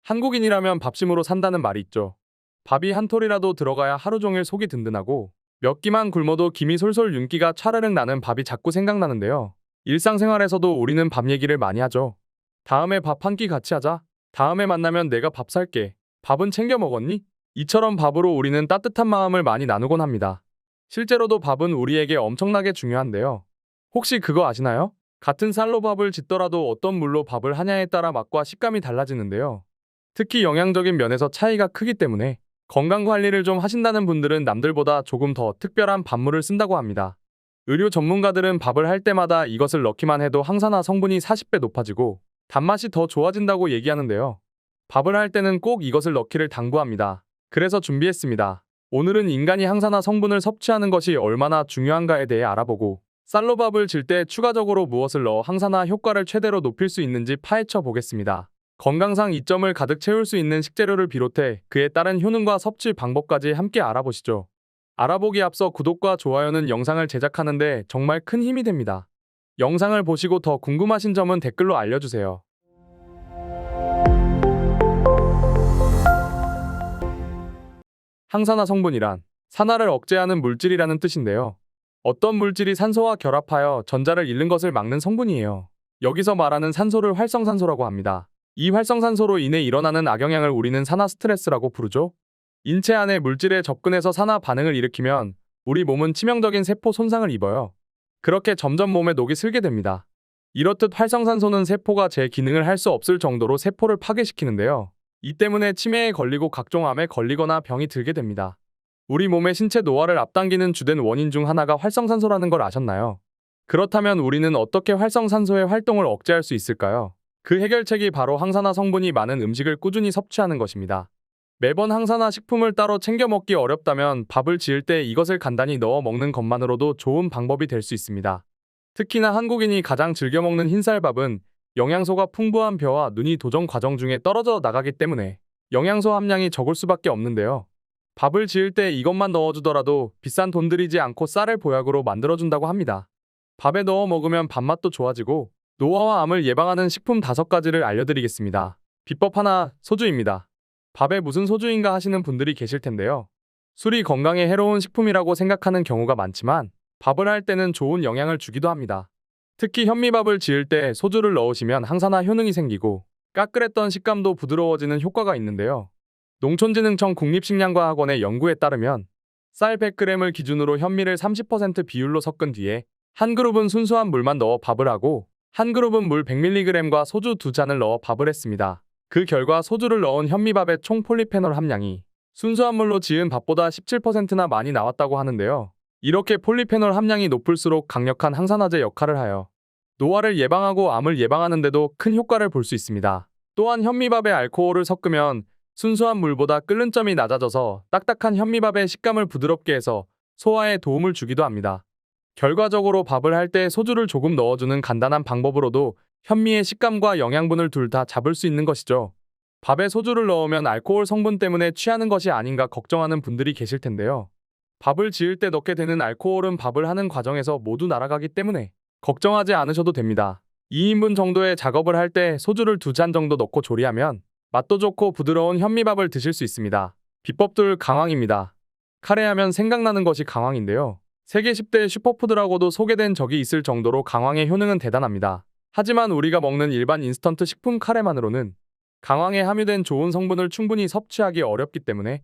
한국인이라면 밥심으로 산다는 말이 있죠. 밥이 한 톨이라도 들어가야 하루 종일 속이 든든하고 몇 끼만 굶어도 김이 솔솔 윤기가 차르륵 나는 밥이 자꾸 생각나는데요. 일상생활에서도 우리는 밥 얘기를 많이 하죠. 다음에 밥 한 끼 같이 하자. 다음에 만나면 내가 밥 살게. 밥은 챙겨 먹었니? 이처럼 밥으로 우리는 따뜻한 마음을 많이 나누곤 합니다. 실제로도 밥은 우리에게 엄청나게 중요한데요. 혹시 그거 아시나요? 같은 쌀로 밥을 짓더라도 어떤 물로 밥을 하냐에 따라 맛과 식감이 달라지는데요. 특히 영양적인 면에서 차이가 크기 때문에 건강 관리를 좀 하신다는 분들은 남들보다 조금 더 특별한 밥물을 쓴다고 합니다. 의료 전문가들은 밥을 할 때마다 이것을 넣기만 해도 항산화 성분이 40배 높아지고 단맛이 더 좋아진다고 얘기하는데요. 밥을 할 때는 꼭 이것을 넣기를 당부합니다. 그래서 준비했습니다. 오늘은 인간이 항산화 성분을 섭취하는 것이 얼마나 중요한가에 대해 알아보고 쌀로 밥을 질 때 추가적으로 무엇을 넣어 항산화 효과를 최대로 높일 수 있는지 파헤쳐 보겠습니다. 건강상 이점을 가득 채울 수 있는 식재료를 비롯해 그에 따른 효능과 섭취 방법까지 함께 알아보시죠. 알아보기 앞서 구독과 좋아요는 영상을 제작하는데 정말 큰 힘이 됩니다. 영상을 보시고 더 궁금하신 점은 댓글로 알려주세요. 항산화 성분이란 산화를 억제하는 물질이라는 뜻인데요. 어떤 물질이 산소와 결합하여 전자를 잃는 것을 막는 성분이에요. 여기서 말하는 산소를 활성산소라고 합니다. 이 활성산소로 인해 일어나는 악영향을 우리는 산화 스트레스라고 부르죠. 인체 안의 물질에 접근해서 산화 반응을 일으키면 우리 몸은 치명적인 세포 손상을 입어요. 그렇게 점점 몸에 녹이 슬게 됩니다. 이렇듯 활성산소는 세포가 제 기능을 할 수 없을 정도로 세포를 파괴시키는데요. 이 때문에 치매에 걸리고 각종 암에 걸리거나 병이 들게 됩니다. 우리 몸의 신체 노화를 앞당기는 주된 원인 중 하나가 활성산소라는 걸 아셨나요? 그렇다면 우리는 어떻게 활성산소의 활동을 억제할 수 있을까요? 그 해결책이 바로 항산화 성분이 많은 음식을 꾸준히 섭취하는 것입니다. 매번 항산화 식품을 따로 챙겨 먹기 어렵다면 밥을 지을 때 이것을 간단히 넣어 먹는 것만으로도 좋은 방법이 될 수 있습니다. 특히나 한국인이 가장 즐겨 먹는 흰쌀밥은 영양소가 풍부한 벼와 눈이 도정 과정 중에 떨어져 나가기 때문에 영양소 함량이 적을 수밖에 없는데요. 밥을 지을 때 이것만 넣어주더라도 비싼 돈 들이지 않고 쌀을 보약으로 만들어준다고 합니다. 밥에 넣어 먹으면 밥맛도 좋아지고 노화와 암을 예방하는 식품 5가지를 알려드리겠습니다. 비법 하나, 소주입니다. 밥에 무슨 소주인가 하시는 분들이 계실 텐데요. 술이 건강에 해로운 식품이라고 생각하는 경우가 많지만 밥을 할 때는 좋은 영향을 주기도 합니다. 특히 현미밥을 지을 때 소주를 넣으시면 항산화 효능이 생기고 까끌했던 식감도 부드러워지는 효과가 있는데요. 농촌진흥청 국립식량과학원의 연구에 따르면 쌀 100g을 기준으로 현미를 30% 비율로 섞은 뒤에 한 그룹은 순수한 물만 넣어 밥을 하고 한 그룹은 물 100mg과 소주 2잔을 넣어 밥을 했습니다. 그 결과 소주를 넣은 현미밥의 총 폴리페놀 함량이 순수한 물로 지은 밥보다 17%나 많이 나왔다고 하는데요. 이렇게 폴리페놀 함량이 높을수록 강력한 항산화제 역할을 하여 노화를 예방하고 암을 예방하는 데도 큰 효과를 볼 수 있습니다. 또한 현미밥에 알코올을 섞으면 순수한 물보다 끓는 점이 낮아져서 딱딱한 현미밥의 식감을 부드럽게 해서 소화에 도움을 주기도 합니다. 결과적으로 밥을 할 때 소주를 조금 넣어주는 간단한 방법으로도 현미의 식감과 영양분을 둘 다 잡을 수 있는 것이죠. 밥에 소주를 넣으면 알코올 성분 때문에 취하는 것이 아닌가 걱정하는 분들이 계실 텐데요. 밥을 지을 때 넣게 되는 알코올은 밥을 하는 과정에서 모두 날아가기 때문에 걱정하지 않으셔도 됩니다. 2인분 정도의 작업을 할 때 소주를 2잔 정도 넣고 조리하면 맛도 좋고 부드러운 현미밥을 드실 수 있습니다. 비법들 강황입니다. 카레하면 생각나는 것이 강황인데요. 세계 10대 슈퍼푸드라고도 소개된 적이 있을 정도로 강황의 효능은 대단합니다. 하지만 우리가 먹는 일반 인스턴트 식품 카레만으로는 강황에 함유된 좋은 성분을 충분히 섭취하기 어렵기 때문에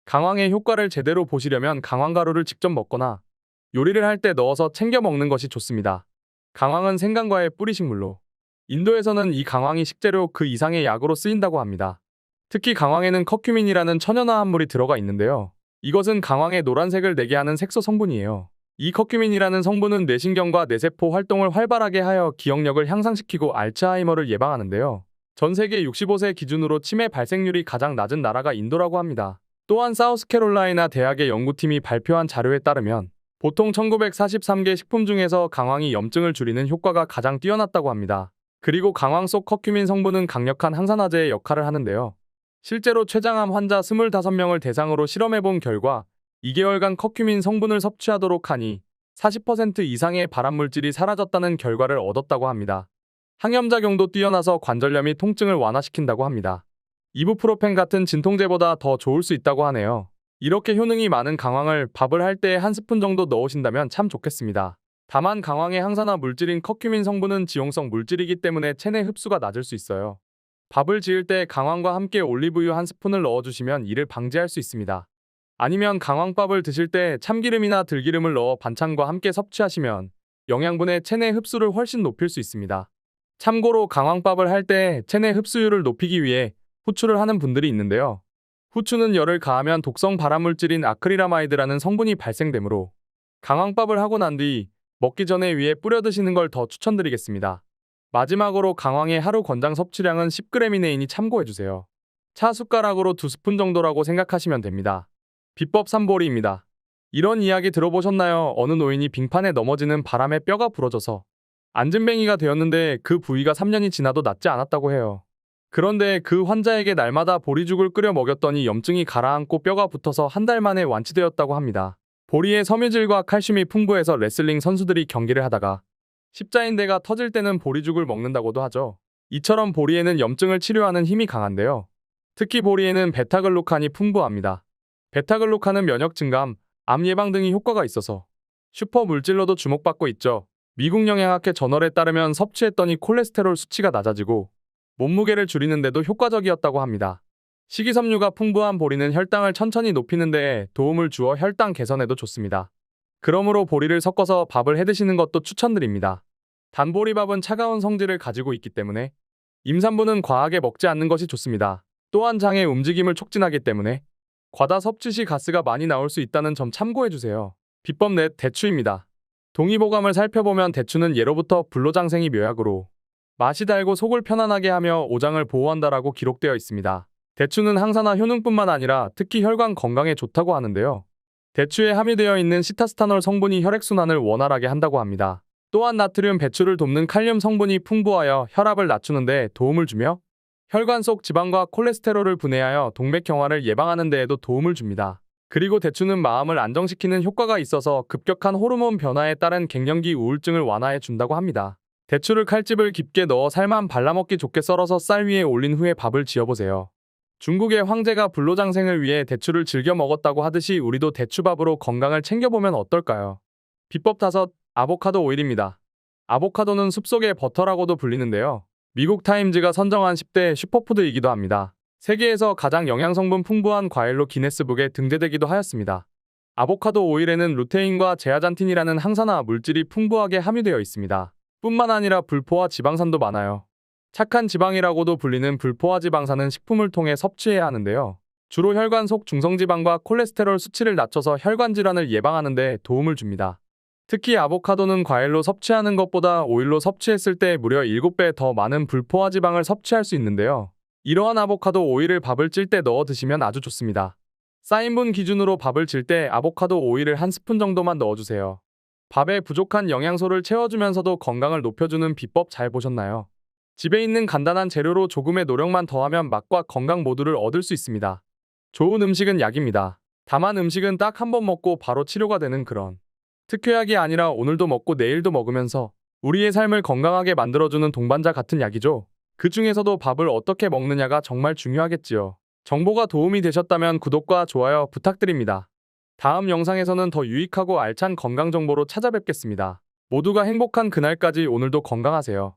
강황의 효과를 제대로 보시려면 강황가루를 직접 먹거나 요리를 할 때 넣어서 챙겨 먹는 것이 좋습니다. 강황은 생강과의 뿌리식물로 인도에서는 이 강황이 식재료 그 이상의 약으로 쓰인다고 합니다. 특히 강황에는 커큐민이라는 천연화합물이 들어가 있는데요. 이것은 강황의 노란색을 내게 하는 색소 성분이에요. 이 커큐민이라는 성분은 뇌신경과 뇌세포 활동을 활발하게 하여 기억력을 향상시키고 알츠하이머를 예방하는데요. 전 세계 65세 기준으로 치매 발생률이 가장 낮은 나라가 인도라고 합니다. 또한 사우스캐롤라이나 대학의 연구팀이 발표한 자료에 따르면 보통 1943개 식품 중에서 강황이 염증을 줄이는 효과가 가장 뛰어났다고 합니다. 그리고 강황 속 커큐민 성분은 강력한 항산화제의 역할을 하는데요. 실제로 췌장암 환자 25명을 대상으로 실험해본 결과 2개월간 커큐민 성분을 섭취하도록 하니 40% 이상의 발암물질이 사라졌다는 결과를 얻었다고 합니다. 항염작용도 뛰어나서 관절염 및 통증을 완화시킨다고 합니다. 이부프로펜 같은 진통제보다 더 좋을 수 있다고 하네요. 이렇게 효능이 많은 강황을 밥을 할 때 한 스푼 정도 넣으신다면 참 좋겠습니다. 다만 강황의 항산화 물질인 커큐민 성분은 지용성 물질이기 때문에 체내 흡수가 낮을 수 있어요. 밥을 지을 때 강황과 함께 올리브유 한 스푼을 넣어주시면 이를 방지할 수 있습니다. 아니면 강황밥을 드실 때 참기름이나 들기름을 넣어 반찬과 함께 섭취하시면 영양분의 체내 흡수를 훨씬 높일 수 있습니다. 참고로 강황밥을 할 때 체내 흡수율을 높이기 위해 후추를 하는 분들이 있는데요. 후추는 열을 가하면 독성 발암물질인 아크릴아마이드라는 성분이 발생되므로 강황밥을 하고 난 뒤 먹기 전에 위에 뿌려 드시는 걸 더 추천드리겠습니다. 마지막으로 강황의 하루 권장 섭취량은 10g 이내이니 참고해주세요. 차 숟가락으로 2스푼 정도라고 생각하시면 됩니다. 비법 3보리입니다. 이런 이야기 들어보셨나요? 어느 노인이 빙판에 넘어지는 바람에 뼈가 부러져서 안진뱅이가 되었는데 그 부위가 3년이 지나도 낫지 않았다고 해요. 그런데 그 환자에게 날마다 보리죽을 끓여 먹였더니 염증이 가라앉고 뼈가 붙어서 한 달 만에 완치되었다고 합니다. 보리에 섬유질과 칼슘이 풍부해서 레슬링 선수들이 경기를 하다가 십자인대가 터질 때는 보리죽을 먹는다고도 하죠. 이처럼 보리에는 염증을 치료하는 힘이 강한데요. 특히 보리에는 베타글루칸이 풍부합니다. 베타글루칸은 면역 증감, 암 예방 등이 효과가 있어서 슈퍼 물질로도 주목받고 있죠. 미국 영양학회 저널에 따르면 섭취했더니 콜레스테롤 수치가 낮아지고 몸무게를 줄이는 데도 효과적이었다고 합니다. 식이섬유가 풍부한 보리는 혈당을 천천히 높이는 데 도움을 주어 혈당 개선에도 좋습니다. 그러므로 보리를 섞어서 밥을 해드시는 것도 추천드립니다. 단보리밥은 차가운 성질을 가지고 있기 때문에 임산부는 과하게 먹지 않는 것이 좋습니다. 또한 장의 움직임을 촉진하기 때문에 과다 섭취 시 가스가 많이 나올 수 있다는 점 참고해주세요. 비법 넷 대추입니다. 동의보감을 살펴보면 대추는 예로부터 불로장생이 묘약으로 맛이 달고 속을 편안하게 하며 오장을 보호한다라고 기록되어 있습니다. 대추는 항산화 효능뿐만 아니라 특히 혈관 건강에 좋다고 하는데요. 대추에 함유되어 있는 시타스타놀 성분이 혈액순환을 원활하게 한다고 합니다. 또한 나트륨 배출을 돕는 칼륨 성분이 풍부하여 혈압을 낮추는 데 도움을 주며 혈관 속 지방과 콜레스테롤을 분해하여 동맥경화를 예방하는 데에도 도움을 줍니다. 그리고 대추는 마음을 안정시키는 효과가 있어서 급격한 호르몬 변화에 따른 갱년기 우울증을 완화해 준다고 합니다. 대추를 칼집을 깊게 넣어 살만 발라먹기 좋게 썰어서 쌀 위에 올린 후에 밥을 지어보세요. 중국의 황제가 불로장생을 위해 대추를 즐겨 먹었다고 하듯이 우리도 대추밥으로 건강을 챙겨보면 어떨까요? 비법 5. 아보카도 오일입니다. 아보카도는 숲속의 버터라고도 불리는데요. 미국 타임즈가 선정한 10대 슈퍼푸드이기도 합니다. 세계에서 가장 영양성분 풍부한 과일로 기네스북에 등재되기도 하였습니다. 아보카도 오일에는 루테인과 제아잔틴이라는 항산화 물질이 풍부하게 함유되어 있습니다. 뿐만 아니라 불포화 지방산도 많아요. 착한 지방이라고도 불리는 불포화 지방산은 식품을 통해 섭취해야 하는데요. 주로 혈관 속 중성지방과 콜레스테롤 수치를 낮춰서 혈관 질환을 예방하는 데 도움을 줍니다. 특히 아보카도는 과일로 섭취하는 것보다 오일로 섭취했을 때 무려 7배 더 많은 불포화 지방을 섭취할 수 있는데요. 이러한 아보카도 오일을 밥을 찔 때 넣어 드시면 아주 좋습니다. 4인분 기준으로 밥을 질 때 아보카도 오일을 한 스푼 정도만 넣어주세요. 밥에 부족한 영양소를 채워주면서도 건강을 높여주는 비법 잘 보셨나요? 집에 있는 간단한 재료로 조금의 노력만 더하면 맛과 건강 모두를 얻을 수 있습니다. 좋은 음식은 약입니다. 다만 음식은 딱 한 번 먹고 바로 치료가 되는 그런 특효약이 아니라 오늘도 먹고 내일도 먹으면서 우리의 삶을 건강하게 만들어주는 동반자 같은 약이죠. 그 중에서도 밥을 어떻게 먹느냐가 정말 중요하겠지요. 정보가 도움이 되셨다면 구독과 좋아요 부탁드립니다. 다음 영상에서는 더 유익하고 알찬 건강 정보로 찾아뵙겠습니다. 모두가 행복한 그날까지 오늘도 건강하세요.